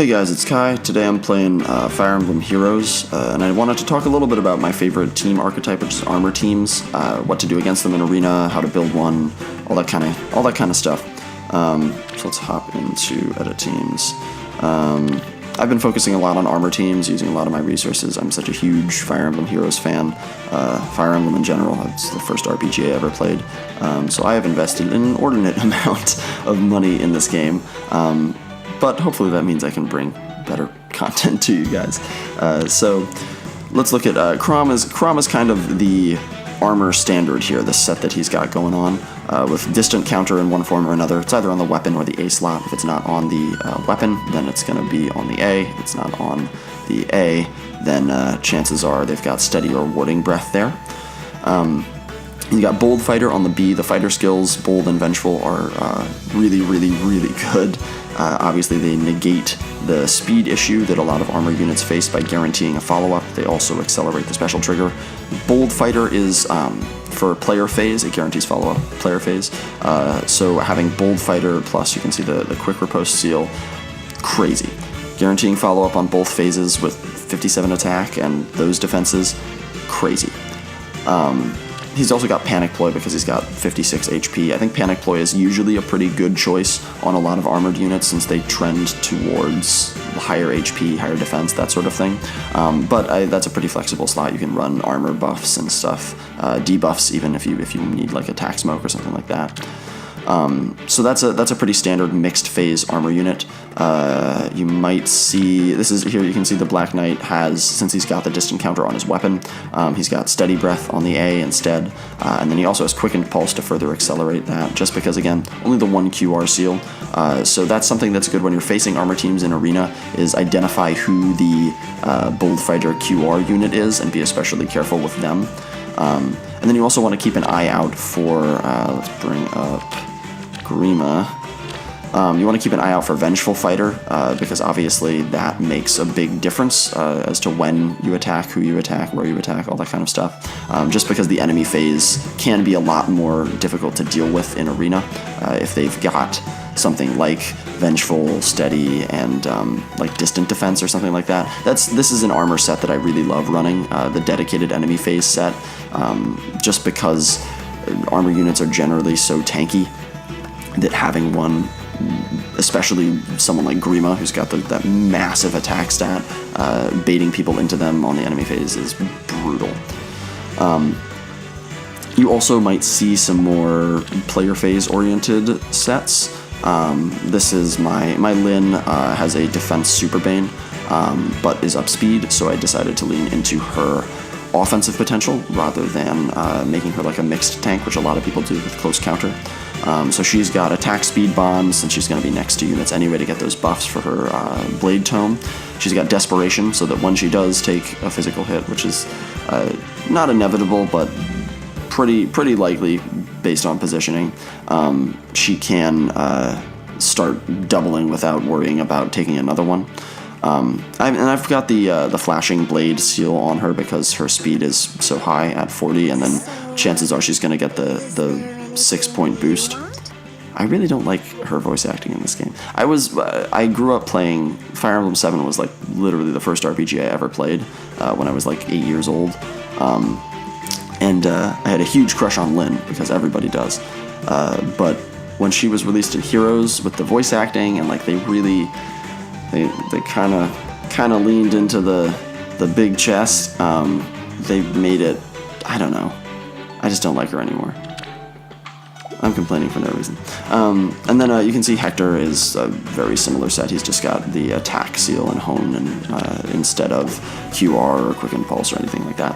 Hey guys, it's Kai. Today I'm playing Fire Emblem Heroes, and I wanted to talk a little bit about my favorite team archetype, which is armor teams, what to do against them in arena, how to build one, all that kind of stuff. So let's hop into edit teams. I've been focusing a lot on armor teams, using a lot of my resources. I'm such a huge Fire Emblem Heroes fan. Fire Emblem in general, it's the first RPG I ever played. So I have invested an inordinate amount of money in this game. But hopefully that means I can bring better content to you guys. So let's look at Chrom is kind of the armor standard here, the set that he's got going on, with distant counter in one form or another. It's either on the weapon or the A slot. If it's not on the weapon, then it's going to be on the A. If it's not on the A, then chances are they've got steady or warding breath there. You got Bold Fighter on the B. The fighter skills, Bold and Vengeful, are really, really, really good. Obviously, they negate the speed issue that a lot of armor units face by guaranteeing a follow-up. They also accelerate the special trigger. Bold Fighter is for player phase. It guarantees follow-up player phase. So having Bold Fighter plus, you can see the quick riposte seal, crazy. Guaranteeing follow-up on both phases with 57 attack and those defenses, crazy. He's also got Panic Ploy because he's got 56 HP. I think Panic Ploy is usually a pretty good choice on a lot of armored units since they trend towards higher HP, higher defense, that sort of thing. But that's a pretty flexible slot. You can run armor buffs and stuff, debuffs even if you need like attack smoke or something like that. So that's a pretty standard mixed phase armor unit. You might see, this is here, you can see the Black Knight has, since he's got the distant counter on his weapon, he's got Steady Breath on the A instead, and then he also has Quickened Pulse to further accelerate that, just because, again, only the one QR seal. So that's something that's good when you're facing armor teams in arena, is identify who the Bold Fighter QR unit is and be especially careful with them. And then you also want to keep an eye out for, let's bring up Grima. You want to keep an eye out for Vengeful Fighter, because obviously that makes a big difference as to when you attack, who you attack, where you attack, all that kind of stuff. Just because the enemy phase can be a lot more difficult to deal with in arena if they've got something like Vengeful, Steady, and like Distant Defense or something like that. This is an armor set that I really love running, the dedicated enemy phase set, just because armor units are generally so tanky that having one, especially someone like Grima, who's got that massive attack stat, baiting people into them on the enemy phase is brutal. You also might see some more player phase oriented sets. This is my Lyn has a defense super bane, but is up speed, so I decided to lean into her offensive potential rather than making her like a mixed tank, which a lot of people do with close counter. So she's got attack speed bombs, and she's going to be next to units anyway to get those buffs for her Blade Tome. She's got Desperation, so that when she does take a physical hit, which is not inevitable, but pretty likely based on positioning, she can start doubling without worrying about taking another one. I've got the Flashing Blade seal on her because her speed is so high at 40, and then chances are she's going to get the 6-point boost. I really don't like her voice acting in this game. I grew up playing Fire Emblem 7 was like literally the first RPG I ever played when I was like 8 years old, and I had a huge crush on Lyn because everybody does. But when she was released in Heroes with the voice acting, and like they kind of leaned into the big chest, they made it, I don't know. I just don't like her anymore. I'm complaining for no reason. And then you can see Hector is a very similar set. He's just got the attack seal and hone and instead of QR or quick impulse or anything like that.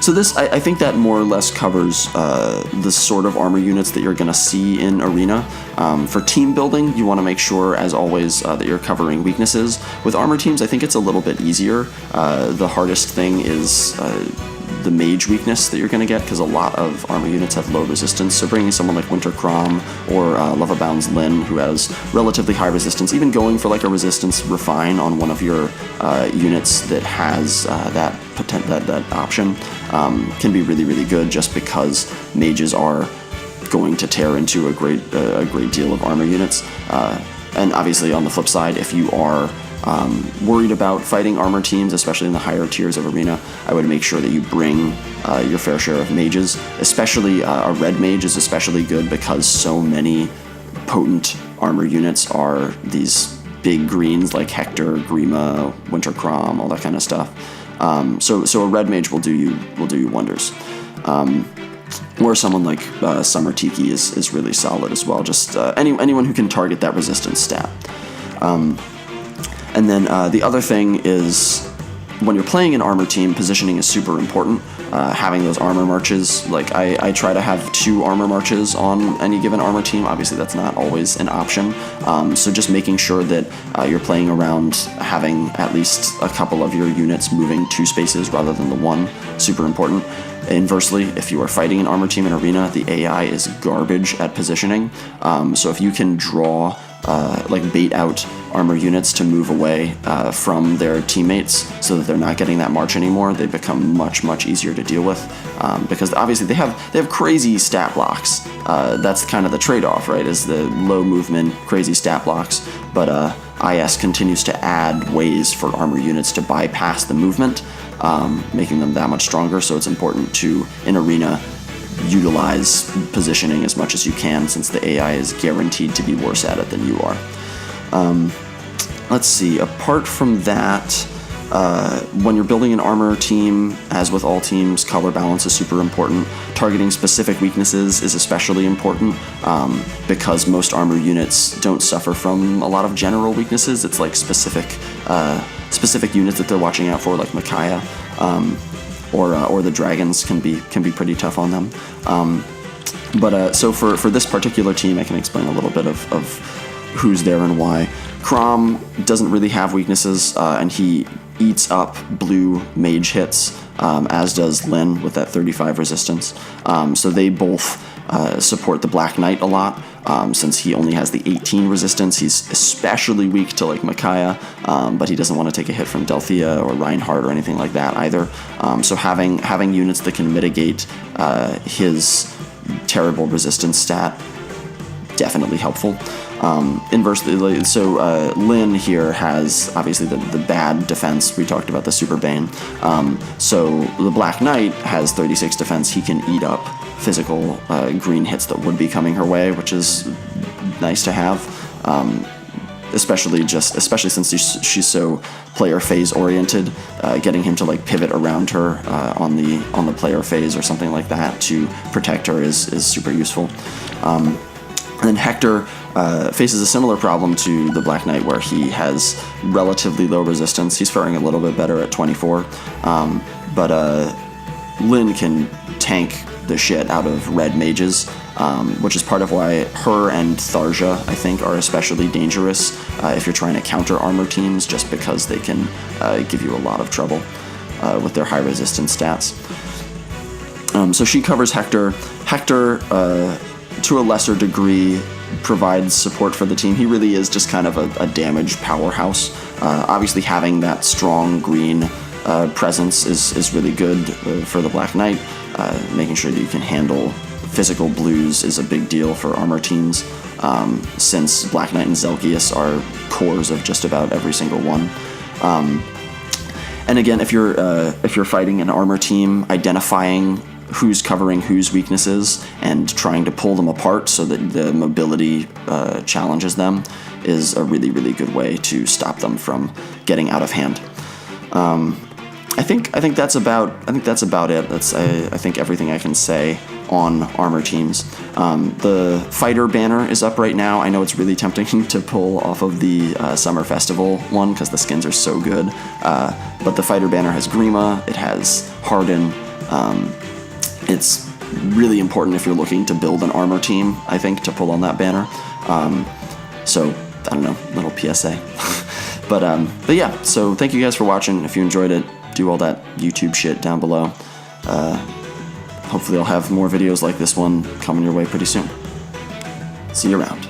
So this, I think that more or less covers the sort of armor units that you're going to see in arena. For team building, you want to make sure, as always, that you're covering weaknesses. With armor teams, I think it's a little bit easier. The hardest thing is the mage weakness that you're going to get, because a lot of armor units have low resistance, so bringing someone like Winter Chrom or Lavabound's Lyn, who has relatively high resistance, even going for like a resistance refine on one of your units that has that option, can be really, really good, just because mages are going to tear into a great deal of armor units. And obviously on the flip side, if you are worried about fighting armor teams, especially in the higher tiers of Arena, I would make sure that you bring your fair share of mages. Especially a red mage is especially good because so many potent armor units are these big greens like Hector, Grima, Winter Crom, all that kind of stuff. So a red mage will do you wonders. Or someone like Summer Tiki is really solid as well. Just anyone who can target that resistance stat. And then the other thing is, when you're playing an armor team, positioning is super important. Having those armor marches, like I try to have 2 armor marches on any given armor team. Obviously that's not always an option. So just making sure that you're playing around having at least a couple of your units moving 2 spaces rather than the 1, super important. Inversely, if you are fighting an armor team in Arena, the AI is garbage at positioning. So if you can draw, bait out armor units to move away from their teammates so that they're not getting that march anymore, they become much, much easier to deal with. Because obviously they have crazy stat blocks. That's kind of the trade-off, right, is the low movement, crazy stat blocks. But IS continues to add ways for armor units to bypass the movement, making them that much stronger. So it's important to, in Arena, utilize positioning as much as you can, since the AI is guaranteed to be worse at it than you are. Let's see, apart from that, when you're building an armor team, as with all teams, color balance is super important. Targeting specific weaknesses is especially important, because most armor units don't suffer from a lot of general weaknesses. It's like specific units that they're watching out for, like Micaiah, or the dragons can be pretty tough on them. So for this particular team, I can explain a little bit of who's there and why. Crom doesn't really have weaknesses, and he eats up blue mage hits, as does Lyn with that 35 resistance. So they both support the Black Knight a lot. Since he only has the 18 resistance, he's especially weak to like Micaiah, but he doesn't want to take a hit from Delthea or Reinhardt or anything like that either. So having units that can mitigate his terrible resistance stat, definitely helpful. Inversely, so Lyn here has obviously the bad defense. We talked about the Super Bane. So the Black Knight has 36 defense. He can eat up physical green hits that would be coming her way, which is nice to have. Especially since she's so player phase oriented, getting him to like pivot around her on the player phase or something like that to protect her is super useful. And then Hector faces a similar problem to the Black Knight, where he has relatively low resistance. He's faring a little bit better at 24, but Lyn can tank the shit out of red mages, which is part of why her and Tharja, I think, are especially dangerous if you're trying to counter armor teams, just because they can give you a lot of trouble with their high resistance stats. So she covers Hector. Hector, to a lesser degree, provides support for the team. He really is just kind of a damage powerhouse. Obviously having that strong green presence is really good for the Black Knight. Making sure that you can handle physical blues is a big deal for armor teams, since Black Knight and Zelgius are cores of just about every single one. And again, if you're fighting an armor team, identifying who's covering whose weaknesses and trying to pull them apart so that the mobility challenges them is a really, really good way to stop them from getting out of hand. I think that's about it. That's I think everything I can say on armor teams. The fighter banner is up right now. I know it's really tempting to pull off of the Summer Festival one because the skins are so good. But the fighter banner has Grima. It has Harden. It's really important if you're looking to build an armor team, I think, to pull on that banner. So, I don't know, little PSA. but yeah, so thank you guys for watching. If you enjoyed it, do all that YouTube shit down below. Hopefully I'll have more videos like this one coming your way pretty soon. See you around.